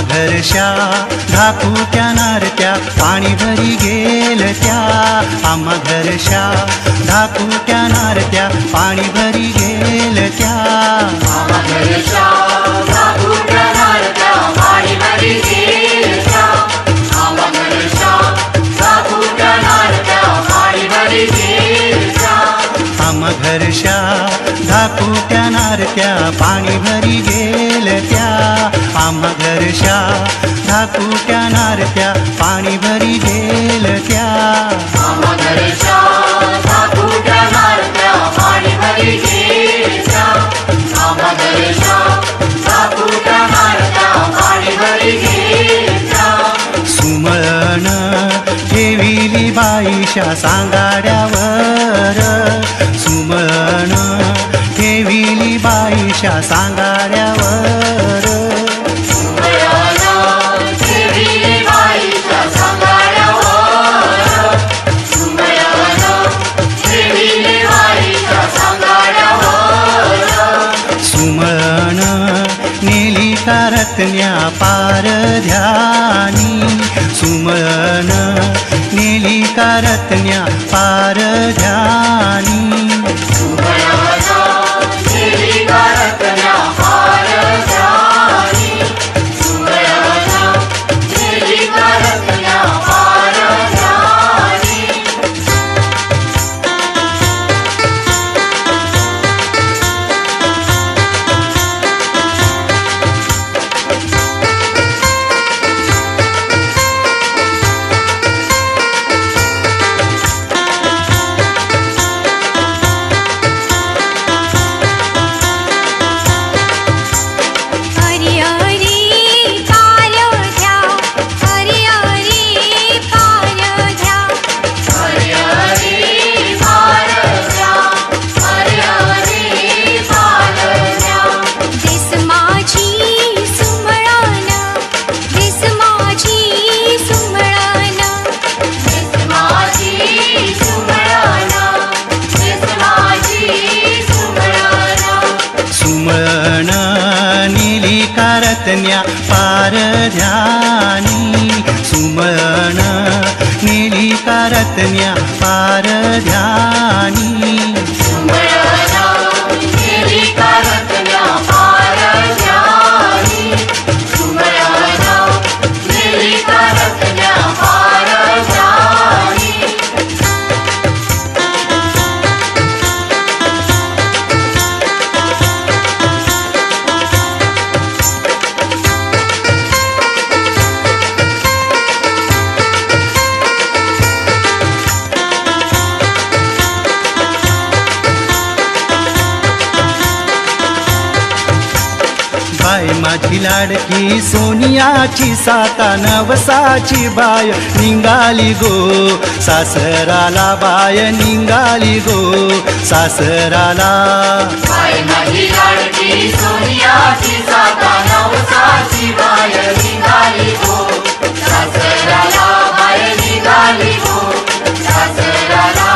घरशा धाकुट्या नारत्या पाणी भरी गेल त्या आम्हा घरशा धाकुट्या नारत्या पाणी भरी गेल त्या आम्हा घरशा धाकुट्या नारत्या पाणी भरी गेल त्या आम्हा घरशा धाकुट्या नारत्या पाणी भरी गेल त्या आम्हा घरशा धाकुट्या नारत्या पाणी भरी गेल त्या आम्हा घरशा धाकुट्या नारत्या पाणी भरी गेल त्या आम्हा घरशा धाकुट्या नारत्या पाणी भरी गेल त्या आम्हा घरशा धाकुट्या नारत्या पाणी भरी गेल त्या सुमळण ठेविली बाईशा सांगाड्यावर सुमळण ठेविली बाईशा सांगाड्यावर सुमळण नेली कारत्न्या पारध्यानी सुमळण नेली कारत्न्या पारध्यानी कारत्न्या पारध्यानी सुमळण नेली कारत्न्या पारध्यानी बाय माझी लाडकी सोनियाची साता नवसाची बाय निघाली गो सासराला बाय निघाली गो सासराला बाय माझी लाडकी सोनियाची साता नवसाची बाय निघाली गो सासराला बाय निघाली गो सासराला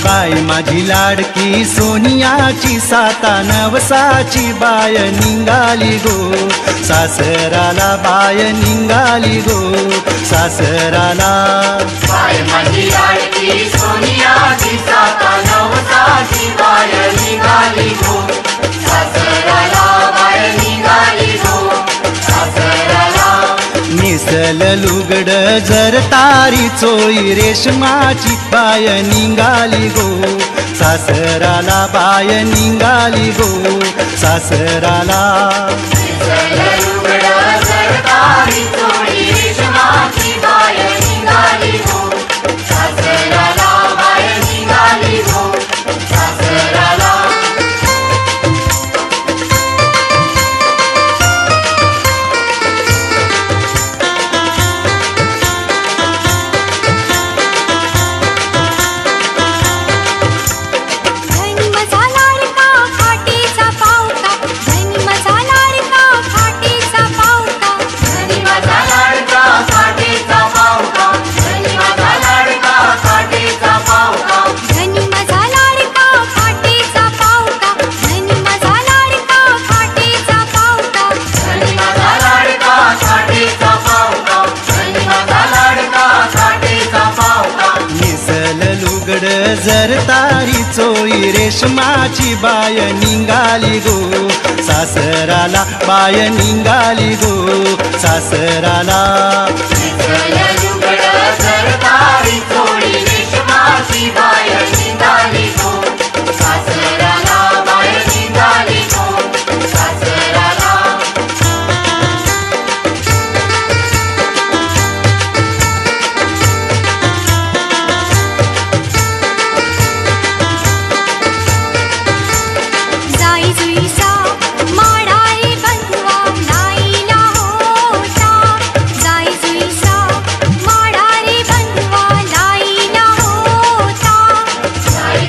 बाय माझी लाडकी सोनियाची साता नवसाची बाय निघाली गो सासराला बाय निघाली गो सासराला बाय माझी लाडकी सोनियाची साता नवसाची बाय निघाली गो सासराला बाय निघाली गो सासराला निसल लुगड जर तारी चोळी रेशमाची बाय निघाली गो सासराला बाय निघाली गो सासराला जरतारी चोळी रेशमाची बाय निघाली गो सासराला बाय निघाली गो सासराला नेसलं लुगड सरकारी चोळी रेशमाची बाय निघाली गो सासराला बाय निघाली गो सासराला जाई जुईसा माडाई बंधुआ नाईला होता जाई जुईसा माडाई बंधुआ नाईला होता जाई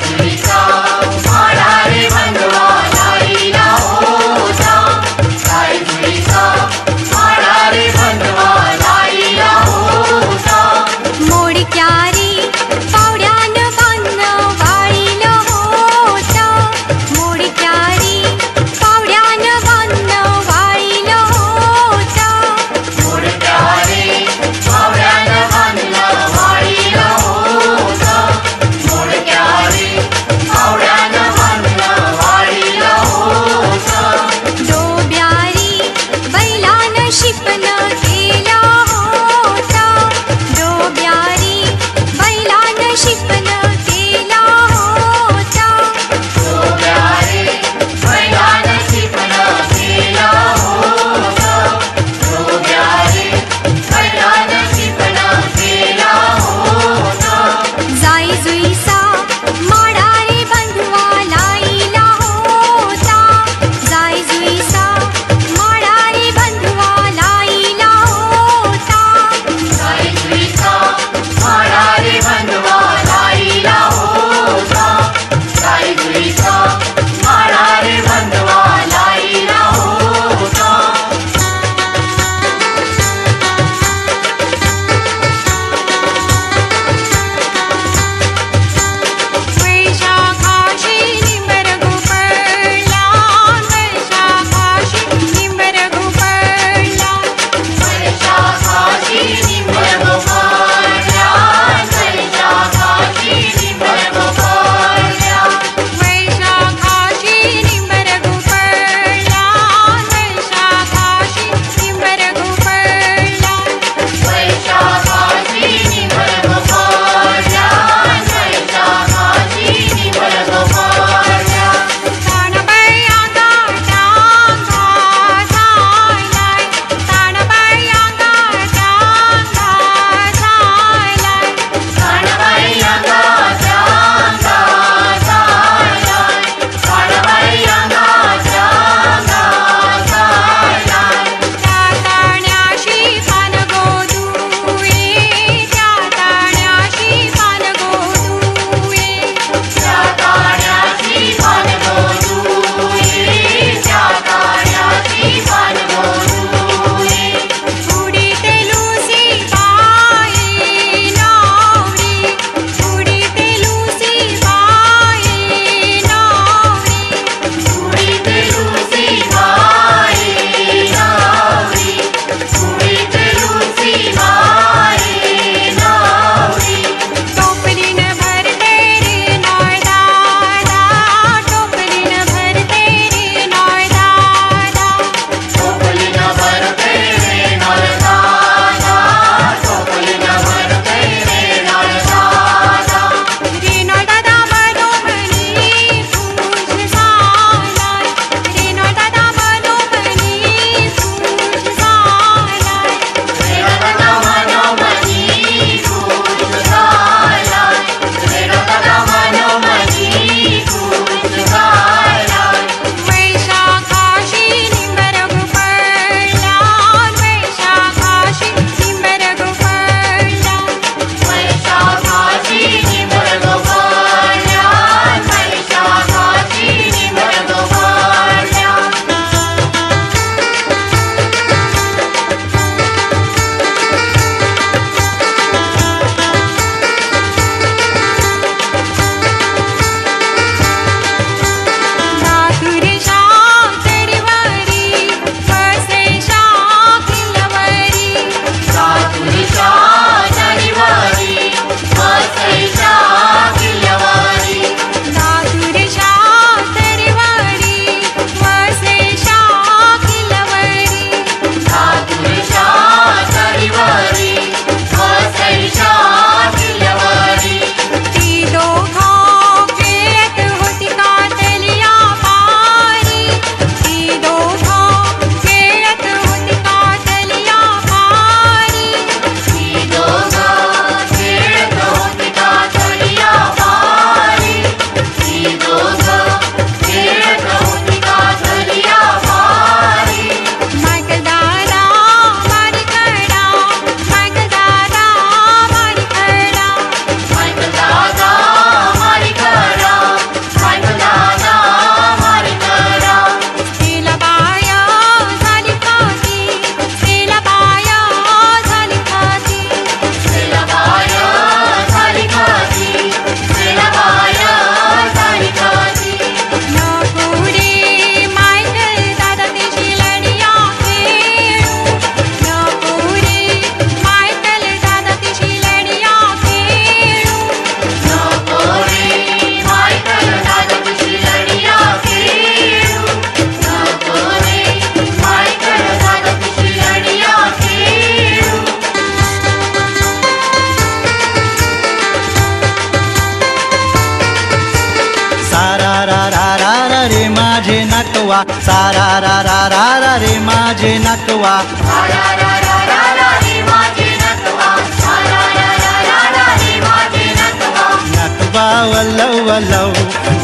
सारा रा रा रा रा रे माझे नाकवा सारा रा रा रा रा रे माझे नाकवा सारा रा रा रा रा रे माझे नटवा सारा रा रा रा रा रे माझे नटवा नकवा वल्लव वल्लव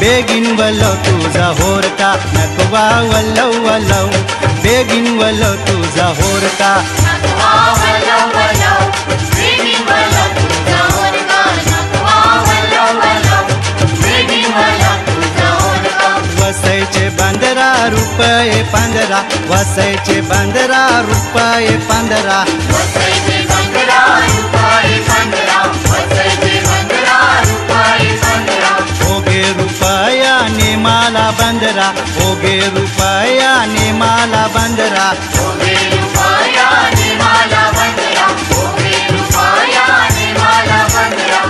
बेगिन वल्लव तुझा होरका नकवा वल्लव वल्लव बेगिन वल्लव तुझा होरका नटवा वल्लव वल्लव बेगिन वल्लव तुझा होरका नटवा वल्लव वल्लव बेगिन वल्लव तुझा होरका वसईचे 15 रुपये 15 वसईचे 15 रुपये 15 वसईचे 15 रुपये 15 वसईचे 15 रुपये 15 होगे रुपयाने मला 15 होगे रुपयाने मला 15 ओगे रुपयाने मला 15 ओगे रुपयाने मला 15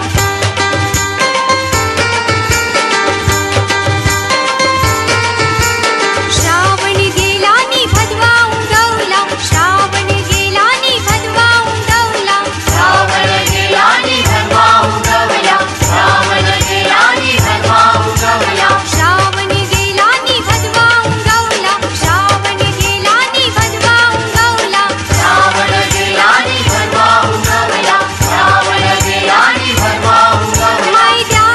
श्रावण गेला नि भदवा उगवला श्रावण गेला नि भदवा उगवला श्रावण गेला नि भगवा उगवला श्रावण गेला नि भगवा उगवला श्रावण गेला नि भदवा उगवला श्रावण गेला नि भदवा उगवला श्रावण गेला नि भगवा उगवला श्रावण गेला नि भगवा उगवला माय द्या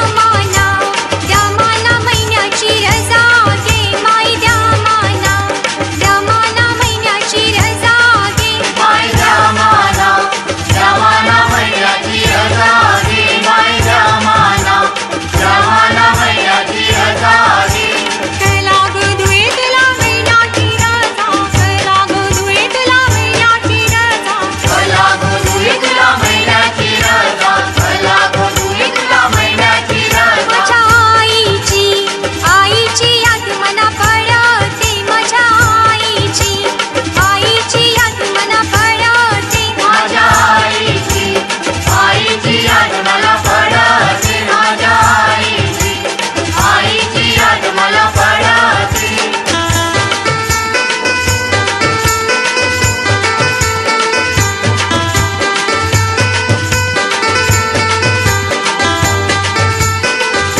माना महिन्याची रजा घे माय द्या माना महिन्याची रजा घे माय जमाना जमाना महिन्याची रजा घे माय जमाना महिन्याची रजा घे कला गुदुए तुला महिन्याची रजा कला गुदुए तुला महिन्याची रजा कला गोदुई तुला महिन्याची रजा कला गोदुई तुला महिन्याची रजा माझ्या आईची याद मना पडते माझ्या आईची याद मना पडते माझ्या आईची याद मला पडते माझ्या आईची याद मला पडते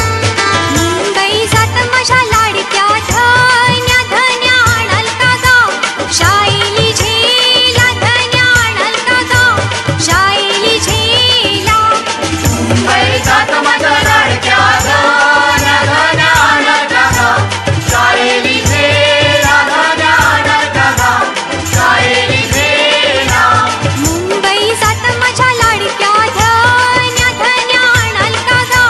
मुंबई जात माझ्या लाडक्या धन्या आणाल का गा शाईली झेला धन्या आणाल का गा शाईली झेला मुंबई जात माझ्या लाडक्या धन्या आणल का शाळेली झेला धन्या आणल का शाळेली झेला मुंबई जात माझ्या लाडक्या धन्या आणाल का गा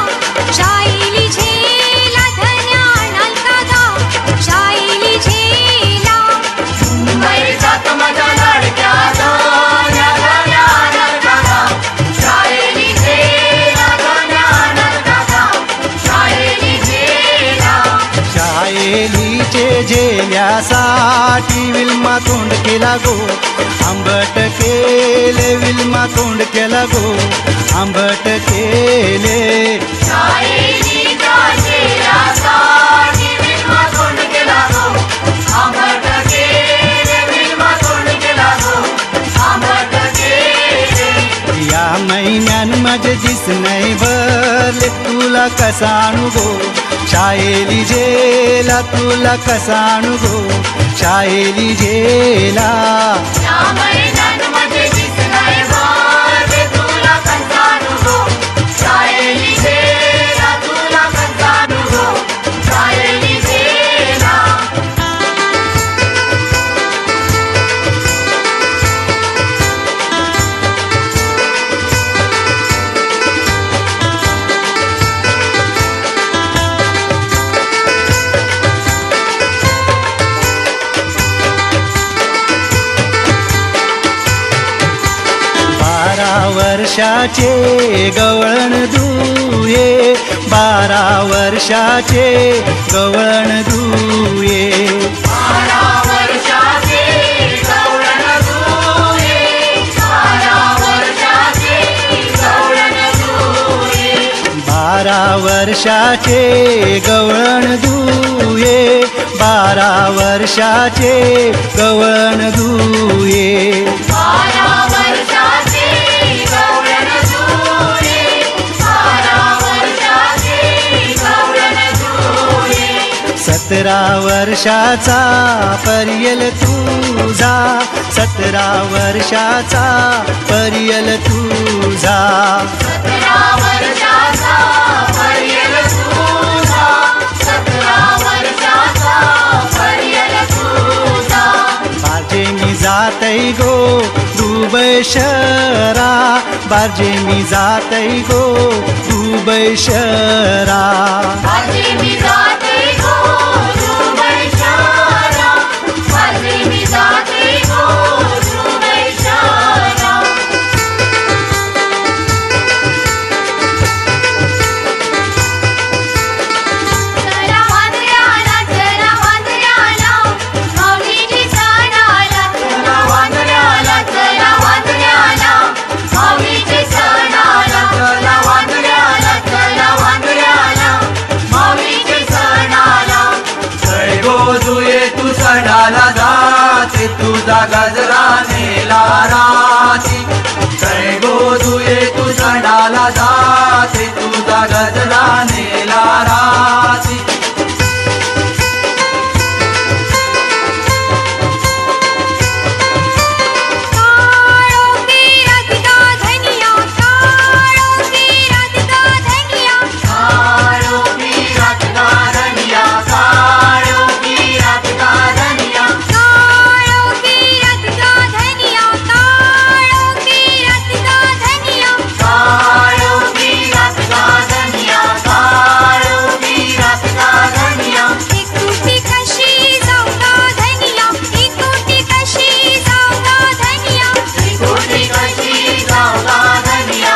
शाईली झेला धन्या आणाल का गा शाईली झेला मुंबई जात माझ्या लाडक्या धन्या आणल का शाळेली झेला धन्या आणल का शाळेली झेला शाळेलीचे झेल्यासाठी विल्मा तोंड केला गो आंबट केले विल्मा तोंड केला गो आंबट केले शाळेली जाजेला साठी विल्मा तोंड केला गो आंबट केले विल्मा तोंड केला गो आंबट केले या महिन्यान माझे दिस नाही भरले तुला कसा आणू गो शाळेली झेला तुला कसा आणू गो शाळेली झेला या महिन्यांमध्ये दिसणार भरले तुला कंसानू गो शाळेली झेला तुला कंसानू गो शाळेली झेला वर्षाचे गवळण दुये 12 वर्षाचे गवळण दुये 12 वर्षाचे गवळण दुये 12 वर्षाचे गवळण दुये 12 वर्षाचे गवळण दुये 12 वर्षाचे गवळण दुये 12 वर्षाचे गवळण दुये 12 वर्षाचे गवळण दुये 17 वर्षाचा परियल तुझा, 17 वर्षाचा परियल तुझा. 17 वर्षाचा परियल तुझा, 17 वर्षाचा परियल तुझा. बाजे मी जातै गो दुबई शहरा, बाजे मी जातै गो दुबई शहरा. बाजे मी जाते गो दुबई शहरा, बाजे मी जाते गो दुबई शहरा. चला वांदऱ्याला, चला वांदऱ्याला, माऊलीची सण आला. चला वांदऱ्याला, चला वांदऱ्याला, माऊलीची सण आला. चला वांदऱ्याला, चला वांदऱ्याला, माऊलीची सण आला. जय गोजुये तू सणाला जाते, तुझा गजरा नेला राती. जय गोजुये तू सणाला जाते, तुझा गजरा नेला राती. काळोखी राधिका धनिया, काळोखी राधिका धनिया. काळोखी राधिका धनिया, काळोखी राधिका धनिया. काळोखी राधिका धनिया, काळोखी राधिका धनिया. काळोखी राधिका धनिया, काळोखी राधिका धनिया. एकटी कशी जाऊ गा धनिया, एकटी कशी जाऊ गा धनिया. कोटी कशी गावा धनिया,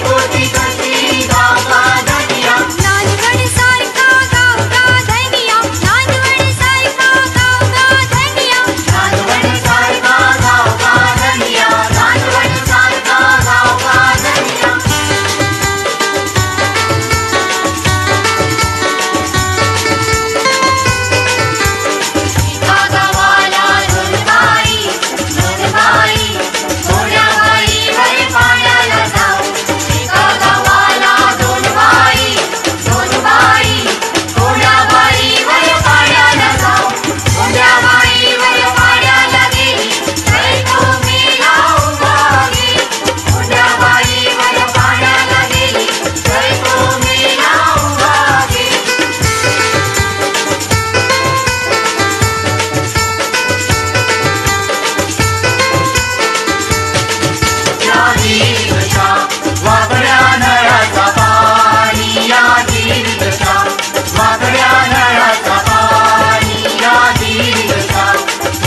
कोटी कशी गावा धनिया. नांदवड सारखा गाव गा धनिया, नांदवड सारखा गाव गा धनिया. नांदवड सारखा गावा धनिया, नांदवड सारखा गावा धनिया. एका गावाला दोन बाई, घोड्याबाई वरी पाण्याला जाऊ. एका गावाला दोन बाई, घोड्याबाई वरी पाण्याला जाऊ. घोड्याबाई वरी पाण्याला गेली, बायको मेला उभा गेली. घोड्याबाई वरी पाण्याला गेली, बायको मेला उभा गेली. या दीर्घशा वाकड्या नळाचा पाणी, या दीर्घशा वाकड्या नळाचा पाणी, या दीर्घशा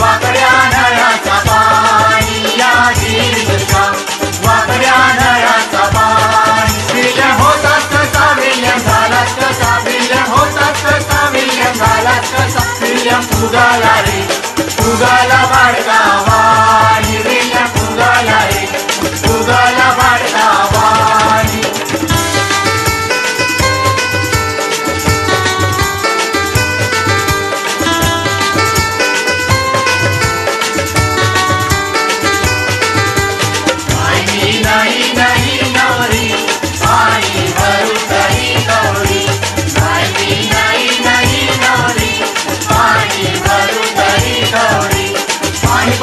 वाकड्या नळाचा पाणी, या दीर्घशा वाकड्या नळाचा पाणी. विल्यम होताच कसा, विल्यम झालाच कसा, विल्यम होताच कसा, विल्यम झालाच कसा. विल्यम फुगाला रे, फुगाला बाळगा वाणी. विल्यम फुगाला रे, फुगाला बाळगा वाणी. पाणी नाही नाही नवरी, पाणी भरू तरी गौरी. पाणी नाही नाही नवरी, पाणी भरू तरी गौरी. पाणी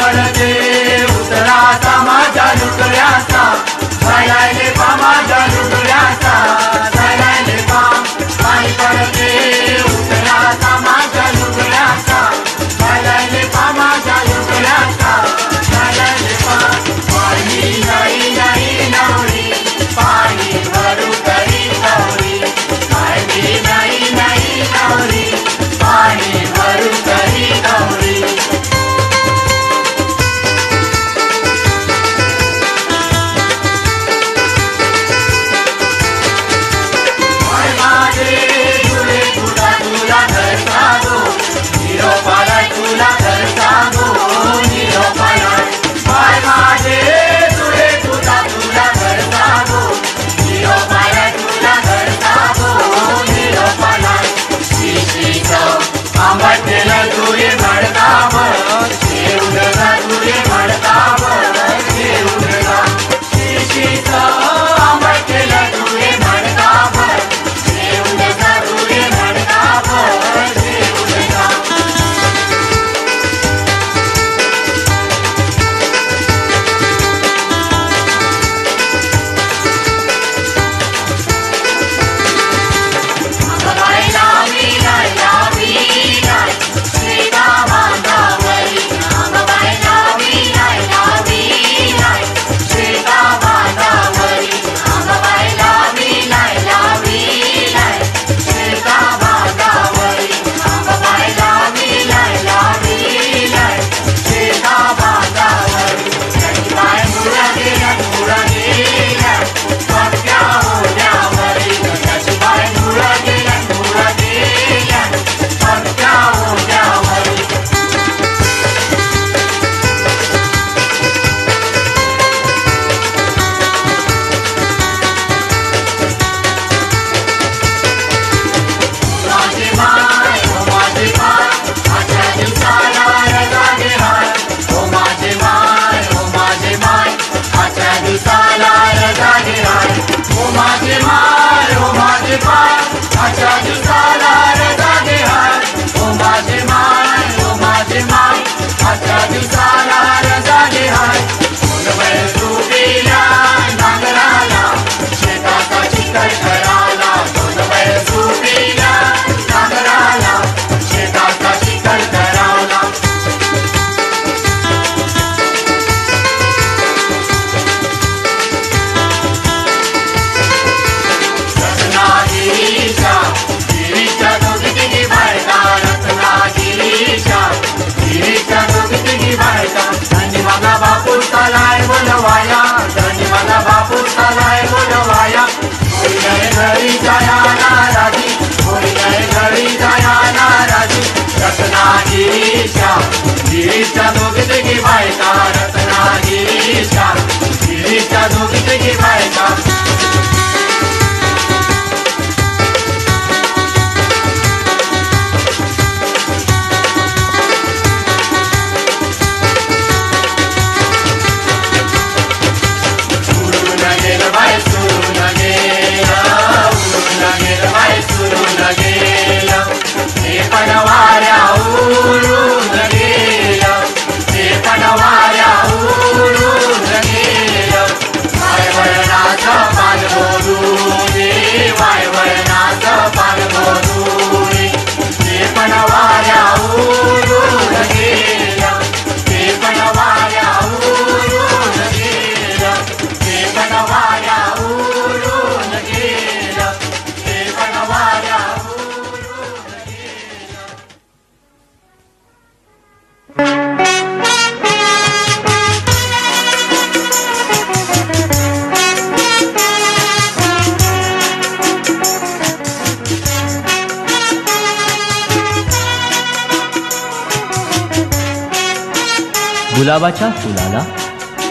गुलाबाच्या फुलाला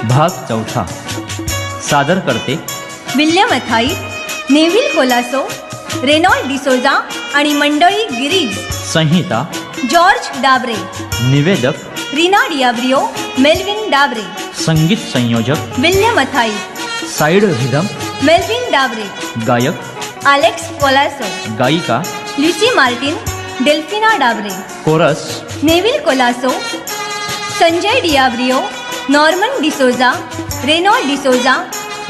भाग चौथा सादर करते William Athai, Neville Colaso, Reynold D'Souza आणि मंडळी गिरीज. संहिता जॉर्ज डाबरे. निवेदक रीना डियाब्रिओ, मेल्विन डाबरे. संगीत संयोजक William Athai. Side rhythm Melvin Dabre. गायक अलेक्स कोलासो. गायिका Lucy Martin, Delphina Dabre. Chorus Neville Colaso, Sanjay Diabrio, Norman D'Souza, Reynold D'Souza,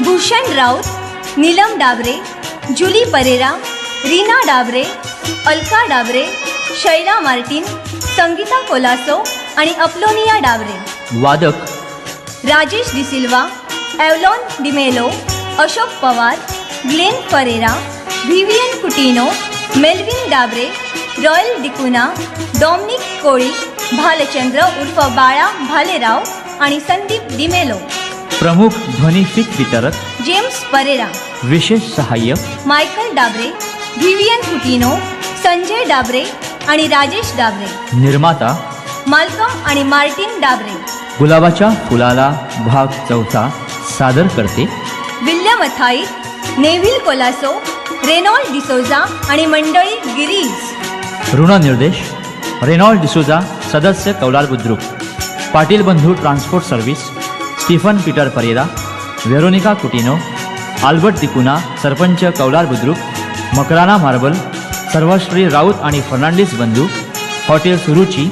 Bhushan Raut, Neelam Dabre, Julie Pereira, Reena Dabre, Alka Dabre, Shaila Martin, Sangeeta Colaso आणि अप्लोनिया डाबरे. वादक Rajesh D'Silva, Avalon D'Mello, Ashok Pawar, Glen Pereira, Vivian Coutinho, Melvin Dabre, Royal D'Cunha, Dominic Koli, Bhalchandra उर्फ बाळा भालेराव आणि संदीप डिमेलो. प्रमुख ध्वनिफीत वितरक जेम्स परेरा. विशेष सहाय्य मायकल डाबरे, व्हिवियन कुटिनो, संजय डाबरे आणि राजेश डाबरे. निर्माता माल्कम आणि मार्टिन डाबरे. गुलाबाच्या फुलाला भाग चौथा सादर करते William Athai, Neville Colaso, Reynold D'Souza आणि मंडळी गिरीज. ऋणनिर्देश रेनॉल्ड डिसोजा, सदस्य कौलार बुद्रुक. पाटील बंधू transport service, Stephen Peter Pereira, Veronica Coutinho, Albert D'Cunha, sarpanch Kaular Budruk, Makrana marble, सर्वश्री राऊत आणि फर्नांडिस बंधू, हॉटेल सुरुची,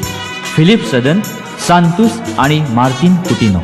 फिलिप सदन, सांतूस आणि मार्टिन कुटिनो.